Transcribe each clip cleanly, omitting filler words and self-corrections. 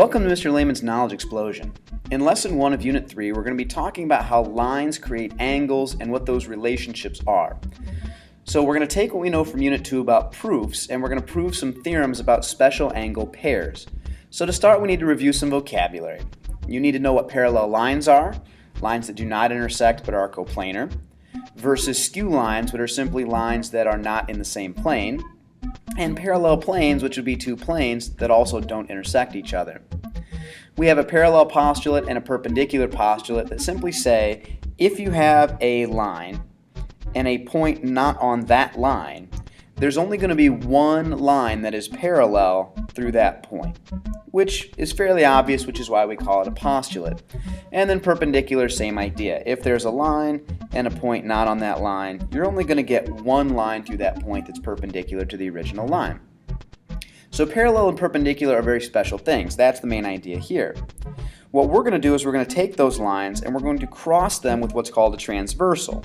Welcome to Mr. Lehman's Knowledge Explosion. In Lesson 1 of Unit 3, we're going to be talking about how lines create angles and what those relationships are. So we're going to take what we know from Unit 2 about proofs, and we're going to prove some theorems about special angle pairs. So to start, we need to review some vocabulary. You need to know what parallel lines are, lines that do not intersect but are coplanar, versus skew lines, which are simply lines that are not in the same plane, and parallel planes, which would be two planes that also don't intersect each other. We have a parallel postulate and a perpendicular postulate that simply say if you have a line and a point not on that line, there's only going to be one line that is parallel through that point, which is fairly obvious, which is why we call it a postulate. And then perpendicular, same idea. If there's a line and a point not on that line, you're only going to get one line through that point that's perpendicular to the original line. So parallel and perpendicular are very special things. That's the main idea here. What we're going to do is we're going to take those lines and we're going to cross them with what's called a transversal.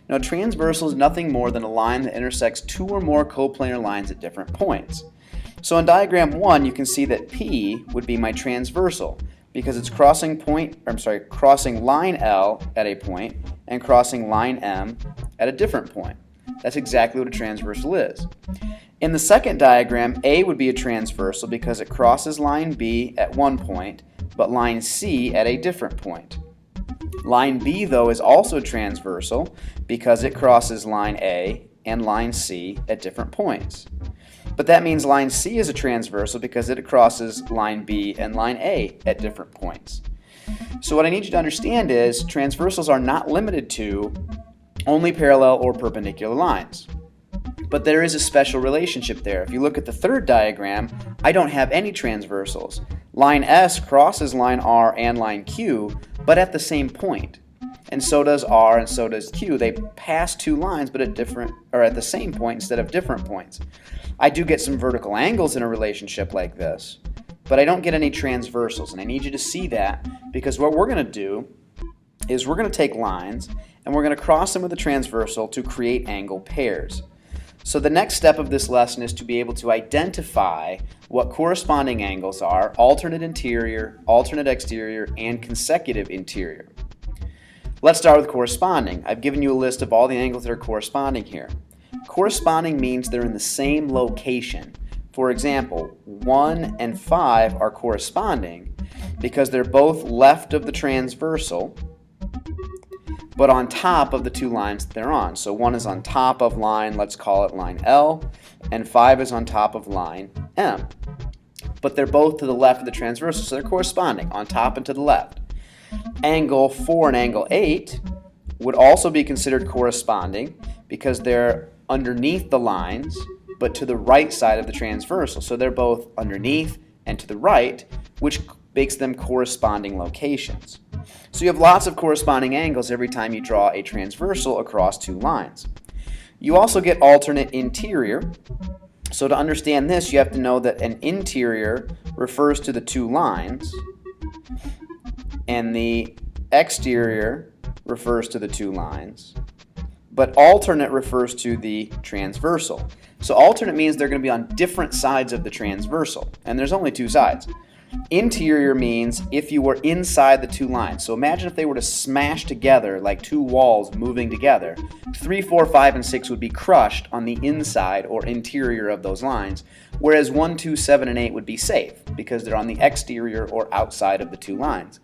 Now, a transversal is nothing more than a line that intersects two or more coplanar lines at different points. So in diagram 1, you can see that P would be my transversal because it's crossing line L at a point and crossing line M at a different point. That's exactly what a transversal is. In the second diagram, A would be a transversal because it crosses line B at one point, but line C at a different point. Line B, though, is also transversal because it crosses line A and line C at different points. But that means line C is a transversal because it crosses line B and line A at different points. So what I need you to understand is transversals are not limited to only parallel or perpendicular lines. But there is a special relationship there. If you look at the third diagram, I don't have any transversals. Line S crosses line R and line Q, but at the same point. And so does R and so does Q. They pass two lines but at the same point instead of different points. I do get some vertical angles in a relationship like this, but I don't get any transversals, and I need you to see that because what we're going to do is we're going to take lines and we're going to cross them with a transversal to create angle pairs. So the next step of this lesson is to be able to identify what corresponding angles are: alternate interior, alternate exterior, and consecutive interior. Let's start with corresponding. I've given you a list of all the angles that are corresponding here. Corresponding means they're in the same location. For example, 1 and 5 are corresponding because they're both left of the transversal but on top of the two lines that they're on. So 1 is on top of line, let's call it line L, and 5 is on top of line M. But they're both to the left of the transversal, so they're corresponding, on top and to the left. Angle 4 and angle 8 would also be considered corresponding because they're underneath the lines, but to the right side of the transversal. So they're both underneath and to the right, which makes them corresponding locations. So you have lots of corresponding angles every time you draw a transversal across two lines. You also get alternate interior. So to understand this, you have to know that an interior refers to the two lines, and the exterior refers to the two lines, but alternate refers to the transversal. So alternate means they're going to be on different sides of the transversal, and there's only two sides. Interior means if you were inside the two lines. So imagine if they were to smash together like two walls moving together. 3, 4, 5, and 6 would be crushed on the inside or interior of those lines, whereas 1, 2, 7, and 8 would be safe because they're on the exterior or outside of the two lines.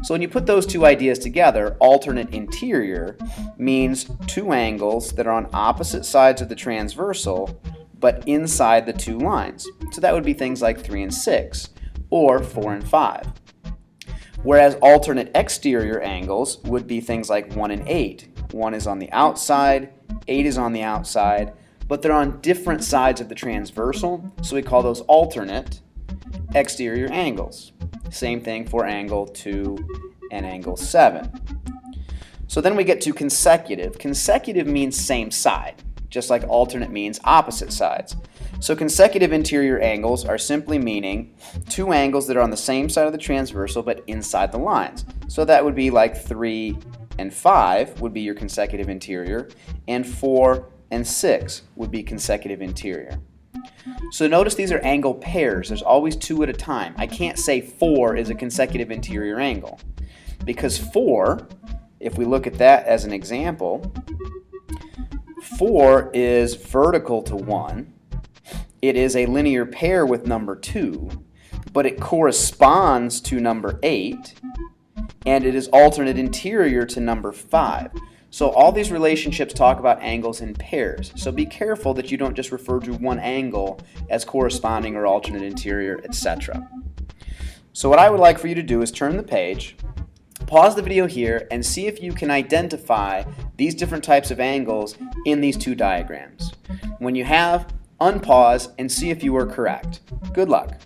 So when you put those two ideas together, alternate interior means two angles that are on opposite sides of the transversal but inside the two lines. So that would be things like 3 and 6. Or 4 and 5. Whereas alternate exterior angles would be things like 1 and 8. 1 is on the outside, 8 is on the outside, but they're on different sides of the transversal, so we call those alternate exterior angles. Same thing for angle 2 and angle 7. So then we get to consecutive. Consecutive means same side, just like alternate means opposite sides. So consecutive interior angles are simply meaning two angles that are on the same side of the transversal but inside the lines. So that would be like 3 and 5 would be your consecutive interior, and 4 and 6 would be consecutive interior. So notice these are angle pairs. There's always two at a time. I can't say 4 is a consecutive interior angle, because 4, if we look at that as an example, 4 is vertical to 1. It is a linear pair with number 2, but it corresponds to number 8, and it is alternate interior to number 5. So all these relationships talk about angles in pairs. So be careful that you don't just refer to one angle as corresponding or alternate interior, etc. So what I would like for you to do is turn the page, pause the video here, and see if you can identify these different types of angles in these two diagrams. When you have, unpause and see if you are correct. Good luck.